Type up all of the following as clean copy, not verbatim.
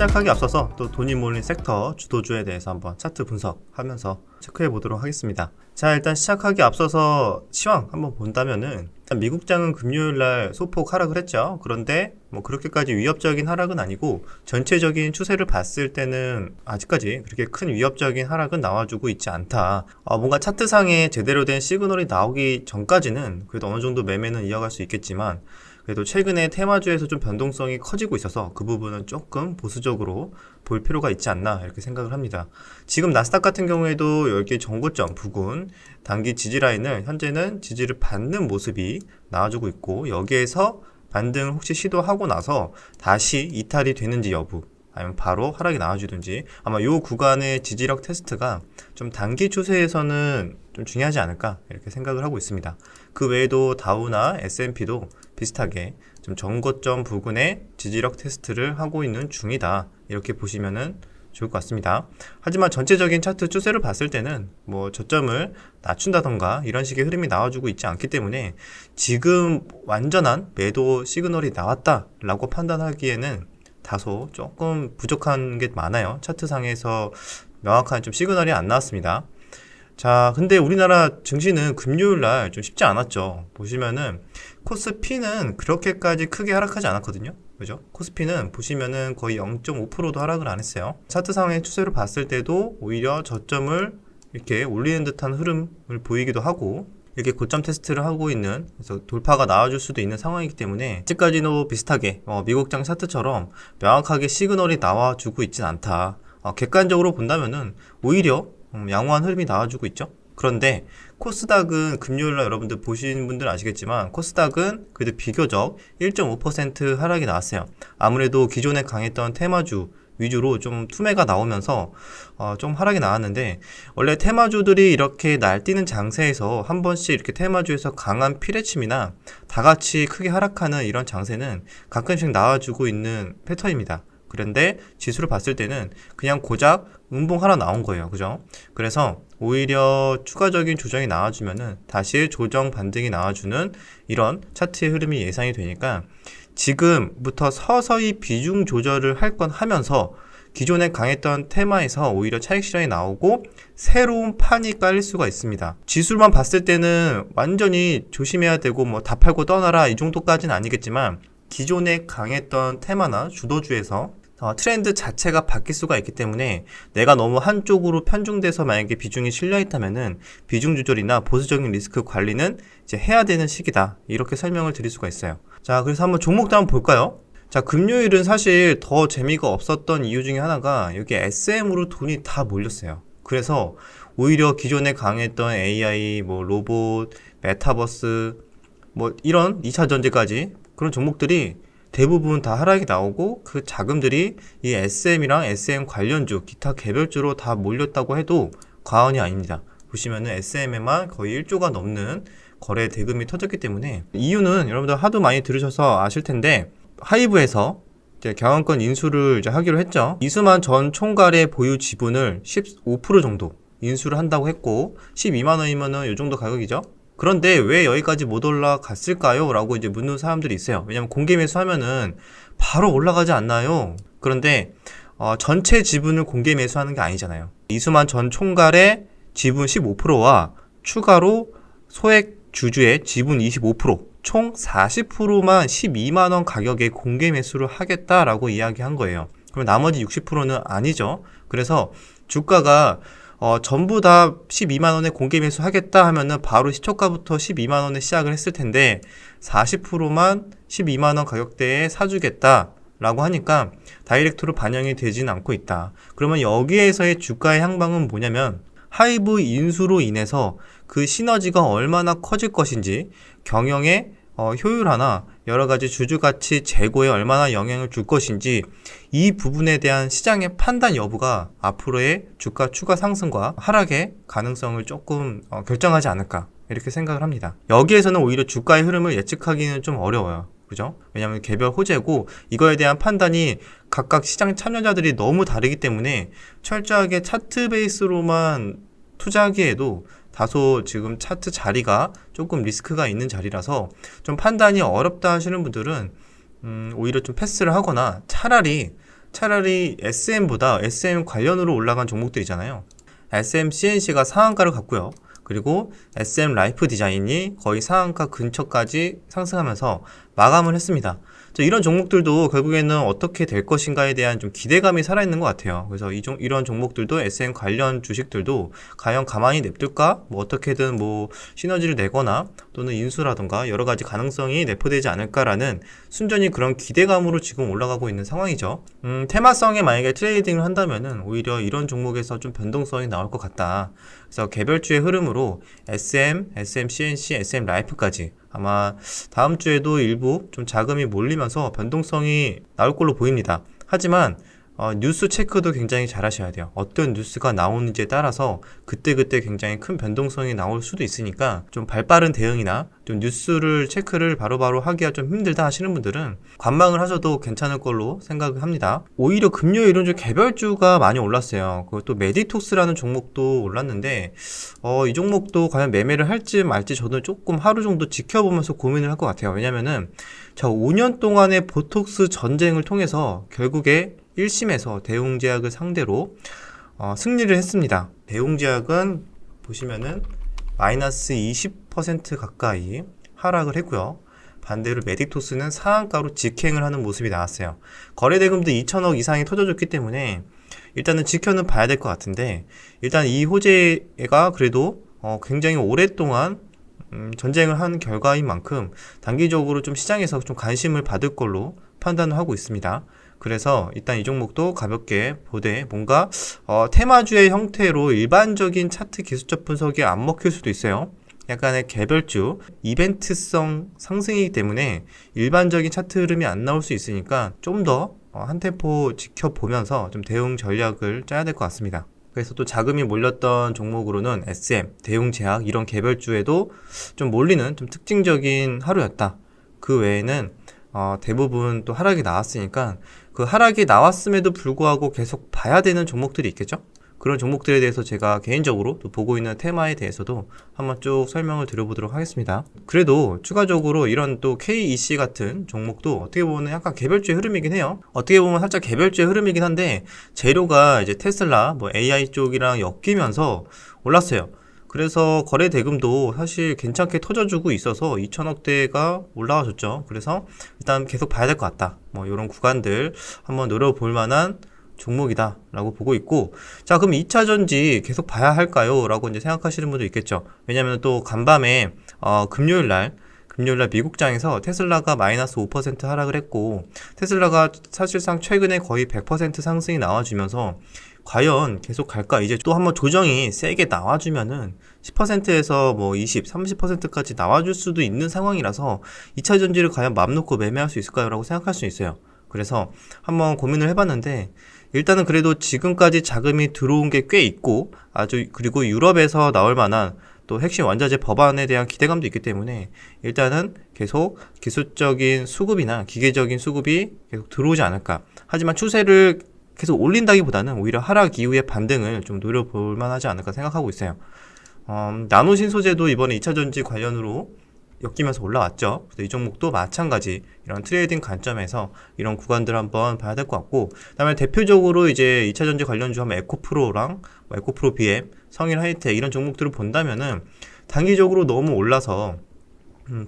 시작하기 앞서서 또 돈이 몰린 섹터 주도주에 대해서 한번 차트 분석하면서 체크해 보도록 하겠습니다. 자, 일단 시작하기 앞서서 시황 한번 본다면은 일단 미국장은 금요일날 소폭 하락을 했죠. 그런데 뭐 그렇게까지 위협적인 하락은 아니고 전체적인 추세를 봤을 때는 아직까지 그렇게 큰 위협적인 하락은 나와주고 있지 않다. 뭔가 차트상에 제대로 된 시그널이 나오기 전까지는 그래도 어느 정도 매매는 이어갈 수 있겠지만 그래도 최근에 테마주에서 좀 변동성이 커지고 있어서 그 부분은 조금 보수적으로 볼 필요가 있지 않나 이렇게 생각을 합니다. 지금 나스닥 같은 경우에도 여기 정고점 부근 단기 지지 라인을 현재는 지지를 받는 모습이 나와주고 있고, 여기에서 반등을 혹시 시도하고 나서 다시 이탈이 되는지 여부, 아니면 바로 하락이 나와주든지, 아마 이 구간의 지지력 테스트가 좀 단기 추세에서는 좀 중요하지 않을까 이렇게 생각을 하고 있습니다. 그 외에도 다우나 S&P도 비슷하게 좀 정고점 부근의 지지력 테스트를 하고 있는 중이다 이렇게 보시면은 좋을 것 같습니다. 하지만 전체적인 차트 추세를 봤을 때는 뭐 저점을 낮춘다던가 이런 식의 흐름이 나와주고 있지 않기 때문에 지금 완전한 매도 시그널이 나왔다라고 판단하기에는 다소 조금 부족한 게 많아요. 차트상에서 명확한 좀 시그널이 안 나왔습니다. 자, 근데 우리나라 증시는 금요일날 좀 쉽지 않았죠. 보시면은 코스피는 그렇게까지 크게 하락하지 않았거든요. 그죠? 코스피는 보시면은 거의 0.5%도 하락을 안 했어요. 차트상의 추세를 봤을 때도 오히려 저점을 이렇게 올리는 듯한 흐름을 보이기도 하고, 이렇게 고점 테스트를 하고 있는, 그래서 돌파가 나와줄 수도 있는 상황이기 때문에 아직까지도 비슷하게 미국장 차트처럼 명확하게 시그널이 나와주고 있진 않다. 객관적으로 본다면은 오히려 양호한 흐름이 나와주고 있죠. 그런데 코스닥은 금요일날 여러분들 보신 분들 아시겠지만 코스닥은 그래도 비교적 1.5% 하락이 나왔어요. 아무래도 기존에 강했던 테마주 위주로 좀 투매가 나오면서 좀 하락이 나왔는데, 원래 테마주들이 이렇게 날뛰는 장세에서 한 번씩 이렇게 테마주에서 강한 피레침이나 다 같이 크게 하락하는 이런 장세는 가끔씩 나와주고 있는 패턴입니다. 그런데 지수를 봤을 때는 그냥 고작 음봉 하나 나온 거예요. 그죠? 그래서 오히려 추가적인 조정이 나와주면은 다시 조정 반등이 나와주는 이런 차트의 흐름이 예상이 되니까 지금부터 서서히 비중 조절을 할 건 하면서 기존에 강했던 테마에서 오히려 차익 실현이 나오고 새로운 판이 깔릴 수가 있습니다. 지수만 봤을 때는 완전히 조심해야 되고 뭐 다 팔고 떠나라 이 정도까지는 아니겠지만, 기존에 강했던 테마나 주도주에서 트렌드 자체가 바뀔 수가 있기 때문에 내가 너무 한쪽으로 편중돼서 만약에 비중이 실려 있다면은 비중 조절이나 보수적인 리스크 관리는 이제 해야 되는 시기다 이렇게 설명을 드릴 수가 있어요. 자, 그래서 한번 종목도 한번 볼까요? 자, 금요일은 사실 더 재미가 없었던 이유 중에 하나가 여기 SM으로 돈이 다 몰렸어요. 그래서 오히려 기존에 강했던 AI, 뭐 로봇, 메타버스, 뭐 이런 2차 전지까지 그런 종목들이 대부분 다 하락이 나오고 그 자금들이 이 SM이랑 SM 관련주, 기타 개별주로 다 몰렸다고 해도 과언이 아닙니다. 보시면은 SM에만 거의 1조가 넘는 거래 대금이 터졌기 때문에, 이유는 여러분들 하도 많이 들으셔서 아실 텐데 하이브에서 이제 경영권 인수를 이제 하기로 했죠. 이수만 전 총괄의 보유 지분을 15% 정도 인수를 한다고 했고 12만 원이면은 이 정도 가격이죠. 그런데 왜 여기까지 못 올라갔을까요? 라고 이제 묻는 사람들이 있어요. 왜냐면 공개 매수하면은 바로 올라가지 않나요? 그런데 전체 지분을 공개 매수하는 게 아니잖아요. 이수만 전 총괄의 지분 15%와 추가로 소액 주주의 지분 25%, 총 40%만 12만 원 가격에 공개 매수를 하겠다라고 이야기한 거예요. 그럼 나머지 60%는 아니죠. 그래서 주가가 전부 다 12만 원에 공개 매수 하겠다 하면은 바로 시초가부터 12만 원에 시작을 했을 텐데 40%만 12만 원 가격대에 사주겠다라고 하니까 다이렉트로 반영이 되진 않고 있다. 그러면 여기에서의 주가의 향방은 뭐냐면 하이브 인수로 인해서 그 시너지가 얼마나 커질 것인지, 경영의 효율화나 여러가지 주주가치 제고에 얼마나 영향을 줄 것인지, 이 부분에 대한 시장의 판단 여부가 앞으로의 주가 추가 상승과 하락의 가능성을 조금 결정하지 않을까 이렇게 생각을 합니다. 여기에서는 오히려 주가의 흐름을 예측하기는 좀 어려워요. 그죠? 왜냐하면 개별 호재고 이거에 대한 판단이 각각 시장 참여자들이 너무 다르기 때문에 철저하게 차트 베이스로만 투자하기에도 다소 지금 차트 자리가 조금 리스크가 있는 자리라서 좀 판단이 어렵다 하시는 분들은 오히려 좀 패스를 하거나 차라리 차라리 SM보다 SM 관련으로 올라간 종목들이잖아요. SM CNC가 상한가를 갔고요. 그리고 SM 라이프 디자인이 거의 상한가 근처까지 상승하면서 마감을 했습니다. 이런 종목들도 결국에는 어떻게 될 것인가에 대한 좀 기대감이 살아있는 것 같아요. 그래서 이런 종목들도 SM 관련 주식들도 과연 가만히 냅둘까? 뭐 어떻게든 뭐 시너지를 내거나 또는 인수라던가 여러 가지 가능성이 내포되지 않을까라는 순전히 그런 기대감으로 지금 올라가고 있는 상황이죠. 테마성에 만약에 트레이딩을 한다면은 오히려 이런 종목에서 좀 변동성이 나올 것 같다. 그래서 개별주의 흐름으로 SM, SM CNC, SM 라이프까지 아마 다음 주에도 일부 좀 자금이 몰리면서 변동성이 나올 걸로 보입니다. 하지만 뉴스 체크도 굉장히 잘 하셔야 돼요. 어떤 뉴스가 나오는지에 따라서 그때그때 굉장히 큰 변동성이 나올 수도 있으니까 좀 발빠른 대응이나 좀 뉴스를 체크를 바로바로 하기가 좀 힘들다 하시는 분들은 관망을 하셔도 괜찮을 걸로 생각을 합니다. 오히려 금요일은 좀 개별주가 많이 올랐어요. 그것도 메디톡스라는 종목도 올랐는데 이 종목도 과연 매매를 할지 말지 저는 조금 하루 정도 지켜보면서 고민을 할 것 같아요. 왜냐면은 5년 동안의 보톡스 전쟁을 통해서 결국에 1심에서 대웅제약을 상대로 승리를 했습니다. 대웅제약은 보시면은 마이너스 20% 가까이 하락을 했고요. 반대로 메디톡스는 상한가로 직행을 하는 모습이 나왔어요. 거래대금도 2천억 이상이 터져줬기 때문에 일단은 지켜는 봐야 될 것 같은데, 일단 이 호재가 그래도 굉장히 오랫동안 전쟁을 한 결과인 만큼 단기적으로 좀 시장에서 좀 관심을 받을 걸로 판단을 하고 있습니다. 그래서 일단 이 종목도 가볍게 보되 뭔가 테마주의 형태로 일반적인 차트 기술적 분석이 안 먹힐 수도 있어요. 약간의 개별주, 이벤트성 상승이기 때문에 일반적인 차트 흐름이 안 나올 수 있으니까 좀 더 한 템포 지켜보면서 좀 대응 전략을 짜야 될 것 같습니다. 그래서 또 자금이 몰렸던 종목으로는 SM, 대웅제약 이런 개별주에도 좀 몰리는 좀 특징적인 하루였다. 그 외에는 대부분 또 하락이 나왔으니까 그 하락이 나왔음에도 불구하고 계속 봐야 되는 종목들이 있겠죠? 그런 종목들에 대해서 제가 개인적으로 또 보고 있는 테마에 대해서도 한번 쭉 설명을 드려보도록 하겠습니다. 그래도 추가적으로 이런 또 KEC 같은 종목도 어떻게 보면 약간 개별주의 흐름이긴 해요. 어떻게 보면 살짝 개별주의 흐름이긴 한데 재료가 이제 테슬라, 뭐 AI 쪽이랑 엮이면서 올랐어요. 그래서 거래 대금도 사실 괜찮게 터져주고 있어서 2천억대가 올라와줬죠. 그래서 일단 계속 봐야 될 것 같다. 뭐 이런 구간들 한번 노려볼 만한 종목이다 라고 보고 있고, 자 그럼 2차전지 계속 봐야 할까요? 라고 이제 생각하시는 분도 있겠죠. 왜냐면 또 간밤에 금요일날 미국장에서 테슬라가 마이너스 5% 하락을 했고, 테슬라가 사실상 최근에 거의 100% 상승이 나와주면서 과연 계속 갈까? 이제 또 한번 조정이 세게 나와주면은 10%에서 뭐 20, 30%까지 나와줄 수도 있는 상황이라서 2차 전지를 과연 맘 놓고 매매할 수 있을까요? 라고 생각할 수 있어요. 그래서 한번 고민을 해봤는데, 일단은 그래도 지금까지 자금이 들어온 게 꽤 있고, 그리고 유럽에서 나올 만한 또 핵심 원자재 법안에 대한 기대감도 있기 때문에 일단은 계속 기술적인 수급이나 기계적인 수급이 계속 들어오지 않을까. 하지만 추세를 계속 올린다기보다는 오히려 하락 이후의 반등을 좀 노려볼 만하지 않을까 생각하고 있어요. 나노 신소재도 이번에 2차전지 관련으로 엮이면서 올라왔죠. 그래서 이 종목도 마찬가지 이런 트레이딩 관점에서 이런 구간들 한번 봐야 될 것 같고, 그다음에 대표적으로 이제 2차전지 관련주 하면 에코프로랑 에코프로 BM, 성일 하이텍 이런 종목들을 본다면은 단기적으로 너무 올라서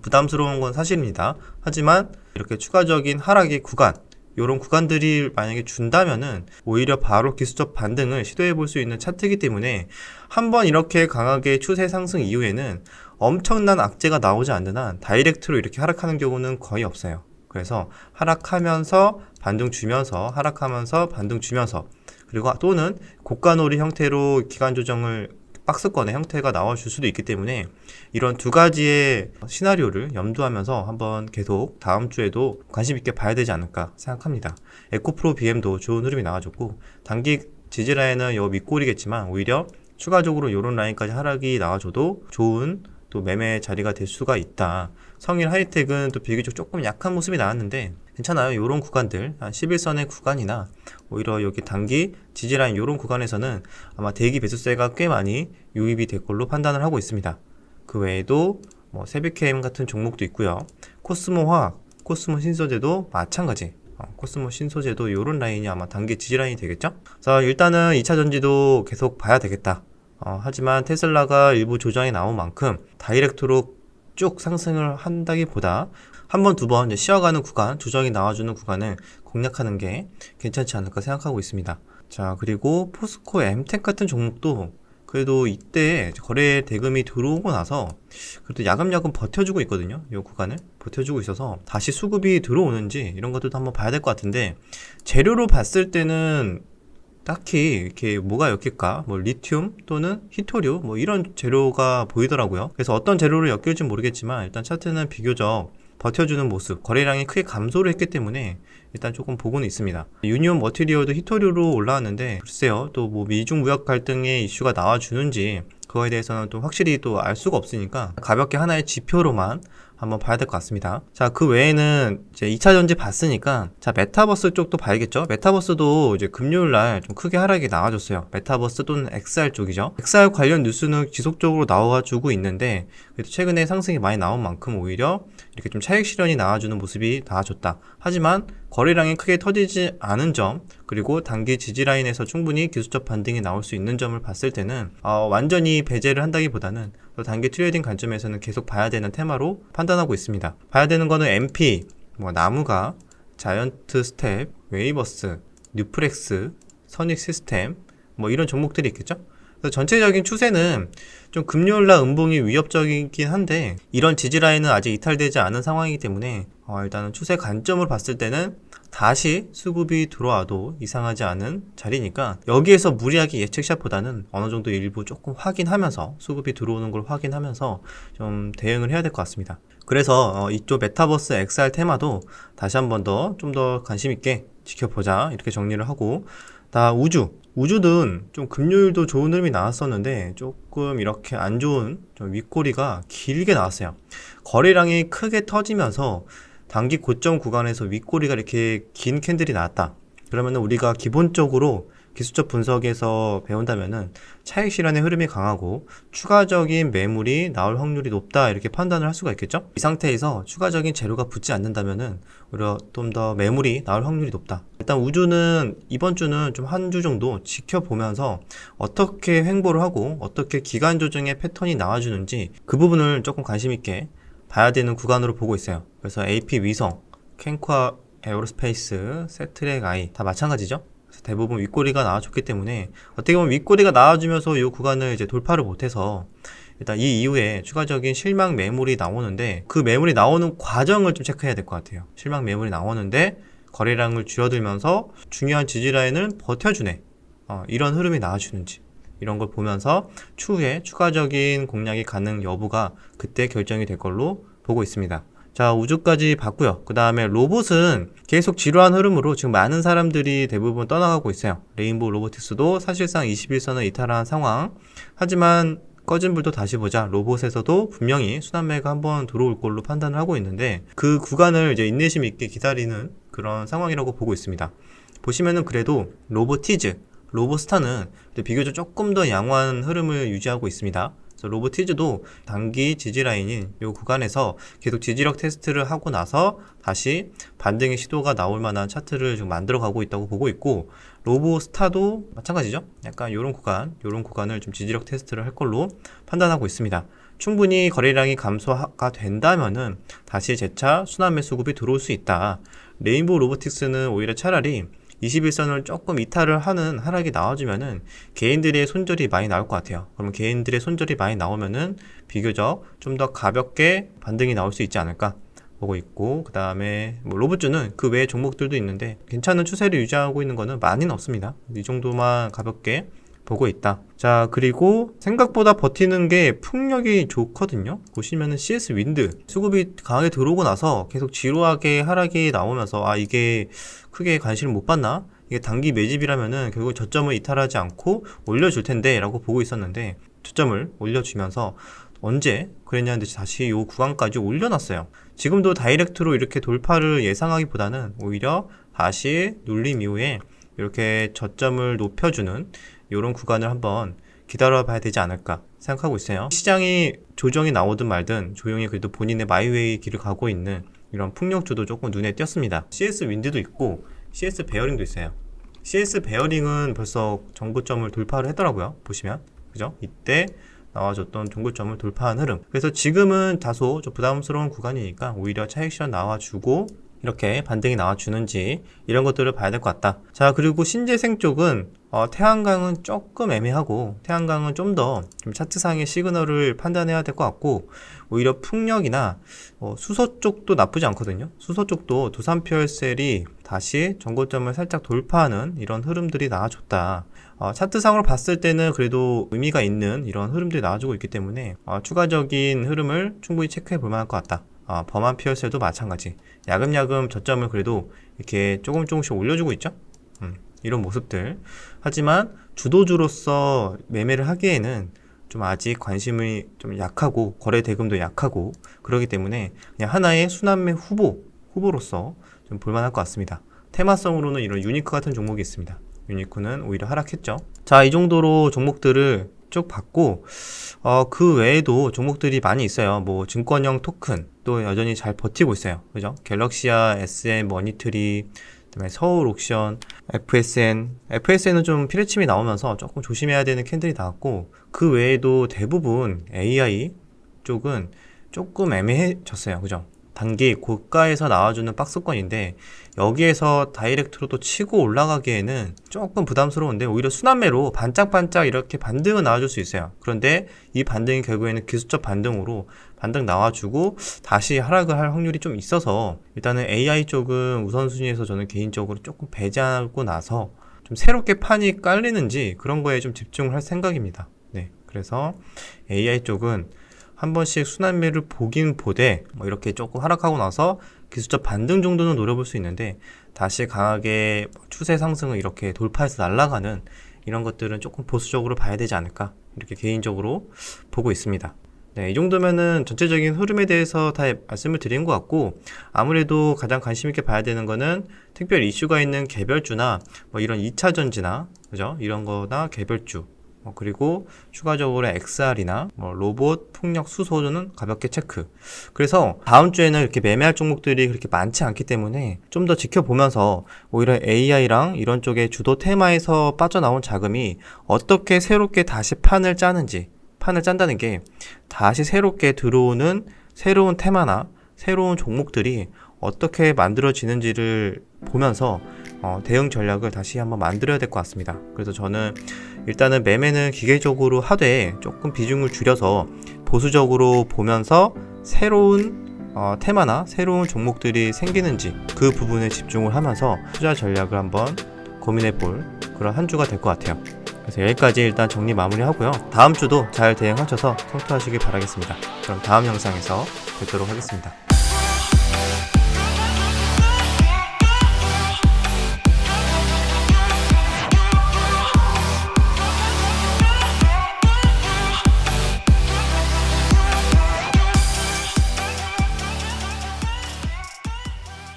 부담스러운 건 사실입니다. 하지만 이렇게 추가적인 하락의 구간, 이런 구간들이 만약에 준다면은 오히려 바로 기술적 반등을 시도해 볼 수 있는 차트이기 때문에 한번 이렇게 강하게 추세 상승 이후에는 엄청난 악재가 나오지 않는 한 다이렉트로 이렇게 하락하는 경우는 거의 없어요. 그래서 하락하면서 반등 주면서 하락하면서 반등 주면서, 그리고 또는 고가놀이 형태로 기간 조정을 박스권의 형태가 나와줄 수도 있기 때문에 이런 두 가지의 시나리오를 염두하면서 한번 계속 다음 주에도 관심 있게 봐야 되지 않을까 생각합니다. 에코프로 BM도 좋은 흐름이 나와줬고, 단기 지지라인은 요 밑골이겠지만 오히려 추가적으로 이런 라인까지 하락이 나와줘도 좋은 또 매매 자리가 될 수가 있다. 성일 하이텍은 또 비교적 조금 약한 모습이 나왔는데 괜찮아요. 이런 구간들, 한 11선의 구간이나 오히려 여기 단기 지지라인 이런 구간에서는 아마 대기 배수세가 꽤 많이 유입이 될 걸로 판단을 하고 있습니다. 그 외에도 뭐 세비케임 같은 종목도 있고요. 코스모 화학, 코스모 신소재도 마찬가지 코스모 신소재도 요런 라인이 아마 단기 지지 라인이 되겠죠? 그래서 일단은 2차 전지도 계속 봐야 되겠다. 하지만 테슬라가 일부 조정이 나온 만큼 다이렉트로 쭉 상승을 한다기보다 한 번, 두 번 쉬어가는 구간, 조정이 나와주는 구간을 공략하는 게 괜찮지 않을까 생각하고 있습니다. 자, 그리고 포스코 엠텍 같은 종목도 그래도 이때 거래 대금이 들어오고 나서 그래도 야금야금 버텨주고 있거든요. 이 구간을 버텨주고 있어서 다시 수급이 들어오는지 이런 것들도 한번 봐야 될 것 같은데, 재료로 봤을 때는 딱히 이렇게 뭐가 엮일까? 뭐 리튬 또는 히토류 뭐 이런 재료가 보이더라고요. 그래서 어떤 재료를 엮일지 모르겠지만 일단 차트는 비교적 버텨주는 모습, 거래량이 크게 감소를 했기 때문에 일단 조금 보고는 있습니다. 유니온 머티리얼도 히토류로 올라왔는데 글쎄요, 또 뭐 미중 무역 갈등의 이슈가 나와주는지 그거에 대해서는 또 확실히 또 알 수가 없으니까 가볍게 하나의 지표로만 한번 봐야 될 것 같습니다. 자, 그 외에는 이제 2차 전지 봤으니까 자, 메타버스 쪽도 봐야겠죠. 메타버스도 이제 금요일 날 좀 크게 하락이 나와줬어요. 메타버스 또는 XR 쪽이죠. XR 관련 뉴스는 지속적으로 나와주고 있는데 그래도 최근에 상승이 많이 나온 만큼 오히려 이렇게 좀 차익 실현이 나와주는 모습이 나와줬다. 하지만 거래량이 크게 터지지 않은 점, 그리고 단기 지지 라인에서 충분히 기술적 반등이 나올 수 있는 점을 봤을 때는 완전히 배제를 한다기보다는 또 단기 트레이딩 관점에서는 계속 봐야 되는 테마로 판단하고 있습니다. 봐야 되는 거는 MP, 뭐 나무가, 자이언트 스텝, 웨이버스, 뉴프렉스, 선익 시스템 뭐 이런 종목들이 있겠죠. 그래서 전체적인 추세는 좀 금요일날 음봉이 위협적이긴 한데 이런 지지라인은 아직 이탈되지 않은 상황이기 때문에 일단은 추세 관점으로 봤을 때는 다시 수급이 들어와도 이상하지 않은 자리니까 여기에서 무리하게 예측샷보다는 어느 정도 일부 조금 확인하면서 수급이 들어오는 걸 확인하면서 좀 대응을 해야 될 것 같습니다. 그래서 이쪽 메타버스 XR 테마도 다시 한 번 더 좀 더 관심 있게 지켜보자 이렇게 정리를 하고, 다 우주는 좀 금요일도 좋은 흐름이 나왔었는데 조금 이렇게 안 좋은 좀 윗꼬리가 길게 나왔어요. 거래량이 크게 터지면서 단기 고점 구간에서 윗꼬리가 이렇게 긴 캔들이 나왔다. 그러면은 우리가 기본적으로 기술적 분석에서 배운다면은 차익 실현의 흐름이 강하고 추가적인 매물이 나올 확률이 높다 이렇게 판단을 할 수가 있겠죠. 이 상태에서 추가적인 재료가 붙지 않는다면은 오히려 좀 더 매물이 나올 확률이 높다. 일단 우주는 이번 주는 좀 한 주 정도 지켜보면서 어떻게 횡보를 하고 어떻게 기간 조정의 패턴이 나와주는지 그 부분을 조금 관심 있게 봐야 되는 구간으로 보고 있어요. 그래서 AP 위성, 캔코아 에어로스페이스, 세트렉 아이 다 마찬가지죠. 대부분 윗꼬리가 나와줬기 때문에 어떻게 보면 윗꼬리가 나와주면서 이 구간을 이제 돌파를 못해서 일단 이 이후에 추가적인 실망 매물이 나오는데 그 매물이 나오는 과정을 좀 체크해야 될 것 같아요. 실망 매물이 나오는데 거래량을 줄어들면서 중요한 지지라인을 버텨주네. 이런 흐름이 나와주는지 이런 걸 보면서 추후에 추가적인 공략이 가능 여부가 그때 결정이 될 걸로 보고 있습니다. 자, 우주까지 봤고요. 그 다음에 로봇은 계속 지루한 흐름으로 지금 많은 사람들이 대부분 떠나가고 있어요. 레인보우 로보틱스도 사실상 21선을 이탈한 상황. 하지만 꺼진 불도 다시 보자. 로봇에서도 분명히 순환매가 한번 들어올 걸로 판단을 하고 있는데 그 구간을 이제 인내심 있게 기다리는 그런 상황이라고 보고 있습니다. 보시면은 그래도 로보티즈, 로보스타는 비교적 조금 더 양호한 흐름을 유지하고 있습니다. 로보티즈도 단기 지지라인인 이 구간에서 계속 지지력 테스트를 하고 나서 다시 반등의 시도가 나올 만한 차트를 지금 만들어가고 있다고 보고 있고, 로보스타도 마찬가지죠. 약간 이런 구간을 좀 지지력 테스트를 할 걸로 판단하고 있습니다. 충분히 거래량이 감소가 된다면은 다시 재차 순환매 수급이 들어올 수 있다. 레인보우 로보틱스는 오히려 차라리 21선을 조금 이탈을 하는 하락이 나와주면은 개인들의 손절이 많이 나올 것 같아요. 그러면 개인들의 손절이 많이 나오면은 비교적 좀 더 가볍게 반등이 나올 수 있지 않을까 보고 있고, 그 다음에 뭐 로봇주는 그 외의 종목들도 있는데 괜찮은 추세를 유지하고 있는 거는 많이는 없습니다. 이 정도만 가볍게 보고 있다. 자, 그리고 생각보다 버티는 게 풍력이 좋거든요. 보시면은 CS 윈드 수급이 강하게 들어오고 나서 계속 지루하게 하락이 나오면서 이게 크게 관심을 못 받나? 이게 단기 매집이라면은 결국 저점을 이탈하지 않고 올려줄 텐데 라고 보고 있었는데 저점을 올려주면서 언제 그랬냐는데 다시 이 구간까지 올려놨어요. 지금도 다이렉트로 이렇게 돌파를 예상하기보다는 오히려 다시 눌림 이후에 이렇게 저점을 높여주는 이런 구간을 한번 기다려 봐야 되지 않을까 생각하고 있어요. 시장이 조정이 나오든 말든 조용히 그래도 본인의 마이웨이 길을 가고 있는 이런 풍력주도 조금 눈에 띄었습니다. CS 윈드도 있고 CS 베어링도 있어요. CS 베어링은 벌써 정고점을 돌파를 했더라고요. 보시면 그죠? 이때 나와줬던 정고점을 돌파한 흐름. 그래서 지금은 다소 좀 부담스러운 구간이니까 오히려 차익 실현 나와주고 이렇게 반등이 나와주는지 이런 것들을 봐야 될 것 같다. 자, 그리고 신재생 쪽은 태양광은 조금 애매하고 태양광은 좀 더 차트상의 시그널을 판단해야 될 것 같고 오히려 풍력이나 수소 쪽도 나쁘지 않거든요. 수소 쪽도 두산퓨얼셀이 다시 정고점을 살짝 돌파하는 이런 흐름들이 나와줬다. 차트상으로 봤을 때는 그래도 의미가 있는 이런 흐름들이 나와주고 있기 때문에 추가적인 흐름을 충분히 체크해 볼 만할 것 같다. 범한 퓨얼셀도 마찬가지. 야금야금 저점을 그래도 이렇게 조금씩 올려주고 있죠. 이런 모습들. 하지만 주도주로서 매매를 하기에는 좀 아직 관심이 좀 약하고 거래 대금도 약하고 그러기 때문에 그냥 하나의 순환매 후보로서 좀 볼만할 것 같습니다. 테마성으로는 이런 유니크 같은 종목이 있습니다. 유니크는 오히려 하락했죠. 자, 이 정도로 종목들을 쭉 봤고 그 외에도 종목들이 많이 있어요. 뭐 증권형 토큰 또 여전히 잘 버티고 있어요. 그죠? 갤럭시아, SM, 머니트리, 그다음에 서울 옥션, FSN은 좀 피레침이 나오면서 조금 조심해야 되는 캔들이 나왔고 그 외에도 대부분 AI 쪽은 조금 애매해졌어요. 그죠? 단기 고가에서 나와주는 박스권인데 여기에서 다이렉트로도 치고 올라가기에는 조금 부담스러운데 오히려 순환매로 반짝반짝 이렇게 반등은 나와줄 수 있어요. 그런데 이 반등이 결국에는 기술적 반등으로 반등 나와주고 다시 하락을 할 확률이 좀 있어서 일단은 AI 쪽은 우선순위에서 저는 개인적으로 조금 배제하고 나서 좀 새롭게 판이 깔리는지 그런 거에 좀 집중을 할 생각입니다. 네, 그래서 AI 쪽은 한 번씩 순환매를 보긴 보되 이렇게 조금 하락하고 나서 기술적 반등 정도는 노려볼 수 있는데 다시 강하게 추세 상승을 이렇게 돌파해서 날아가는 이런 것들은 조금 보수적으로 봐야 되지 않을까 이렇게 개인적으로 보고 있습니다. 네, 이 정도면은 전체적인 흐름에 대해서 다 말씀을 드린 것 같고 아무래도 가장 관심 있게 봐야 되는 거는 특별 이슈가 있는 개별주나 이런 2차전지나 그죠? 이런 거나 개별주 그리고 추가적으로 XR이나 로봇, 풍력, 수소는 가볍게 체크. 그래서 다음 주에는 이렇게 매매할 종목들이 그렇게 많지 않기 때문에 좀 더 지켜보면서 오히려 AI랑 이런 쪽의 주도 테마에서 빠져나온 자금이 어떻게 새롭게 다시 판을 짠다는 게 다시 새롭게 들어오는 새로운 테마나 새로운 종목들이 어떻게 만들어지는지를 보면서 대응 전략을 다시 한번 만들어야 될 것 같습니다. 그래서 저는 일단은 매매는 기계적으로 하되 조금 비중을 줄여서 보수적으로 보면서 새로운 테마나 새로운 종목들이 생기는지 그 부분에 집중을 하면서 투자 전략을 한번 고민해 볼 그런 한 주가 될 것 같아요. 그래서 여기까지 일단 정리 마무리하고요. 다음 주도 잘 대응하셔서 성투하시길 바라겠습니다. 그럼 다음 영상에서 뵙도록 하겠습니다.